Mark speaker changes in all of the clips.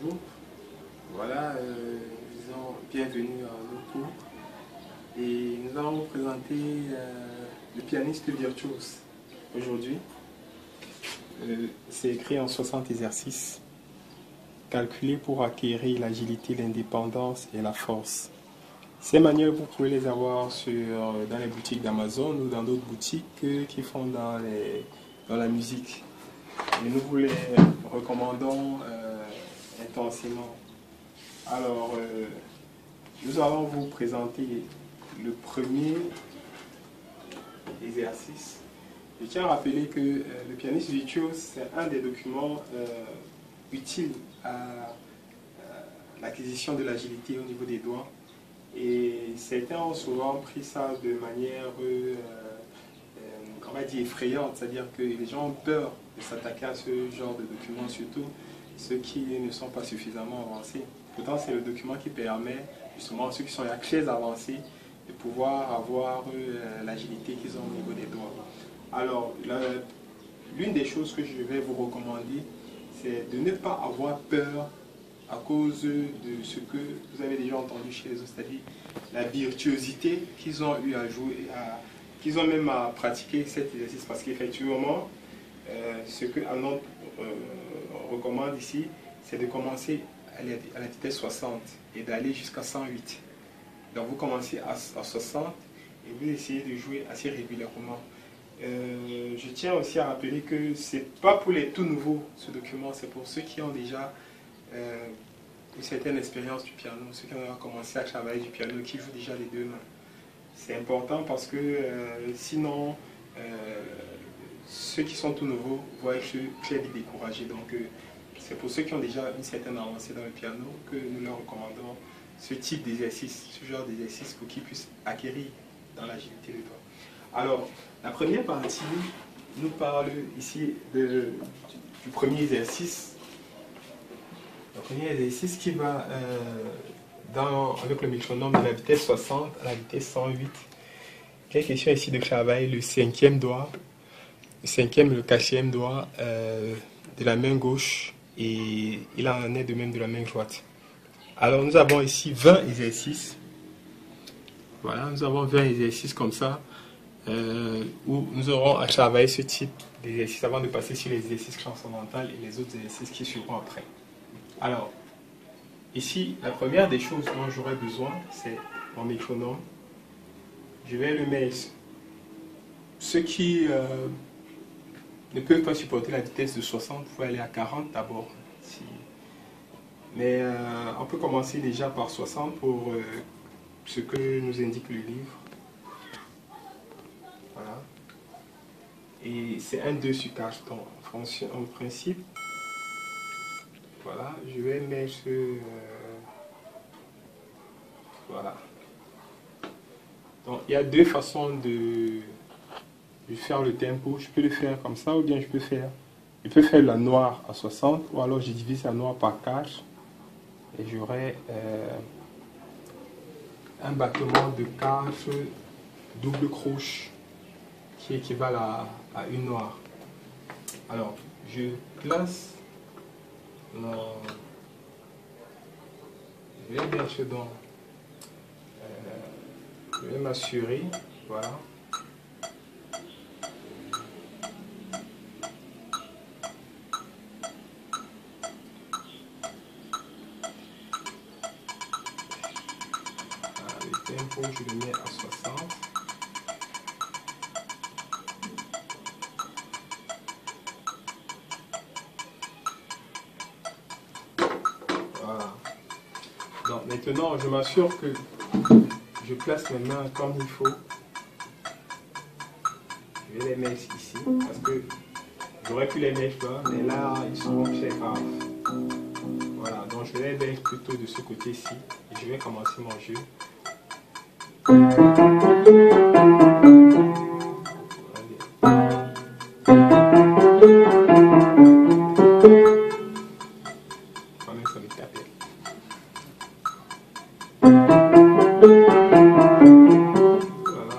Speaker 1: bonjour. Voilà, disons bienvenue à nos cours. Et nous allons vous présenter le pianiste virtuose aujourd'hui. C'est écrit en 60 exercices, calculés pour acquérir l'agilité, l'indépendance et la force. Ces manuels, vous pouvez les avoir dans les boutiques d'Amazon ou dans d'autres boutiques qui font dans la musique. Et nous vous les recommandons intensément. Alors, nous allons vous présenter le premier exercice. Je tiens à rappeler que le pianiste virtuose, c'est un des documents utiles à l'acquisition de l'agilité au niveau des doigts. Et certains ont souvent pris ça de manière, on va dire, effrayante, c'est-à-dire que les gens ont peur de s'attaquer à ce genre de document, surtout ceux qui ne sont pas suffisamment avancés. Pourtant, c'est le document qui permet justement à ceux qui sont très avancés de pouvoir avoir l'agilité qu'ils ont au niveau des doigts. Alors, l'une des choses que je vais vous recommander, c'est de ne pas avoir peur à cause de ce que vous avez déjà entendu chez les autres, c'est-à-dire la virtuosité qu'ils ont eu à jouer, qu'ils ont même à pratiquer cet exercice. Parce qu'effectivement, ce que Anand recommande ici, c'est de commencer à la vitesse 60 et d'aller jusqu'à 108. Donc vous commencez à 60 et vous essayez de jouer assez régulièrement. Je tiens aussi à rappeler que ce n'est pas pour les tout nouveaux ce document, c'est pour ceux qui ont déjà une certaine expérience du piano, ceux qui ont commencé à travailler du piano, qui jouent déjà les deux mains. C'est important parce que sinon, ceux qui sont tout nouveaux vont être très vite découragés. Donc c'est pour ceux qui ont déjà une certaine avancée dans le piano que nous leur recommandons ce type d'exercice, ce genre d'exercice pour qu'ils puissent acquérir dans l'agilité des doigts. Alors, la première partie nous parle ici du premier exercice. Le premier exercice qui va avec le métronome de la vitesse 60 à la vitesse 108. Il y a question ici de travailler le cinquième doigt, le cinquième et le quatrième doigt de la main gauche, et il en est de même de la main droite. Alors nous avons ici 20 exercices. Voilà, nous avons 20 exercices comme ça, où nous aurons à travailler ce type d'exercice avant de passer sur les exercices transcendantaux et les autres exercices qui suivront après. Alors, ici, la première des choses dont j'aurai besoin, c'est mon métronome. Je vais le mettre. Ceux qui ne peuvent pas supporter la vitesse de 60, vous pouvez aller à 40 d'abord. Mais on peut commencer déjà par 60 pour ce que nous indique le livre. Voilà. Et c'est un 2 sur 4. Donc, en principe, voilà, je vais mettre voilà. Donc il y a deux façons de faire le tempo. Je peux le faire comme ça, ou bien je peux faire la noire à 60, ou alors je divise la noire par 4 et j'aurai un battement de 4 double croche qui équivalent à une noire. Alors je place je vais bien sûr donc je vais m'assurer, voilà. Le tempo, je le mets à 60. Voilà. Donc maintenant, je m'assure que je place mes mains comme il faut. Je vais les mettre ici parce que j'aurais pu les mettre là, mais là ils seront très graves. Voilà, donc je vais les mettre plutôt de ce côté-ci et je vais commencer mon jeu. Ça me tape. Voilà.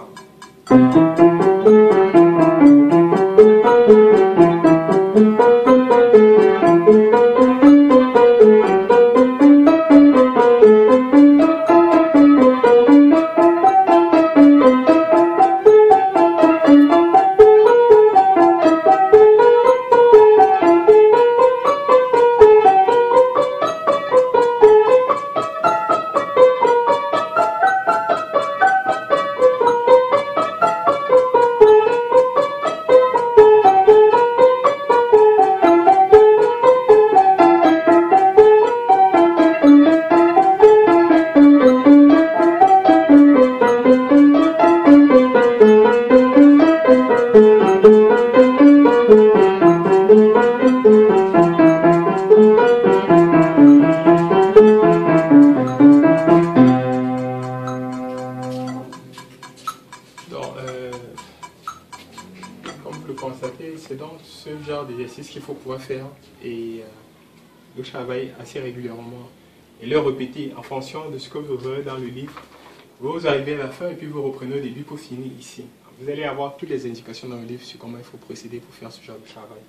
Speaker 1: qu'il faut pouvoir faire et le travail assez régulièrement et le répéter en fonction de ce que vous verrez dans le livre. Vous arrivez à la fin et puis vous reprenez au début pour finir ici. Vous allez avoir toutes les indications dans le livre sur comment il faut procéder pour faire ce genre de travail.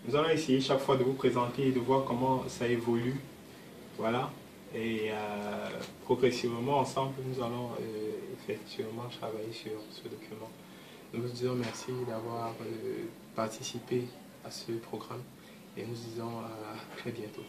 Speaker 1: Nous allons essayer chaque fois de vous présenter et de voir comment ça évolue. Voilà. Et progressivement, ensemble, nous allons effectivement travailler sur ce document. Nous vous disons merci d'avoir participé à ce programme et nous disons à très bientôt.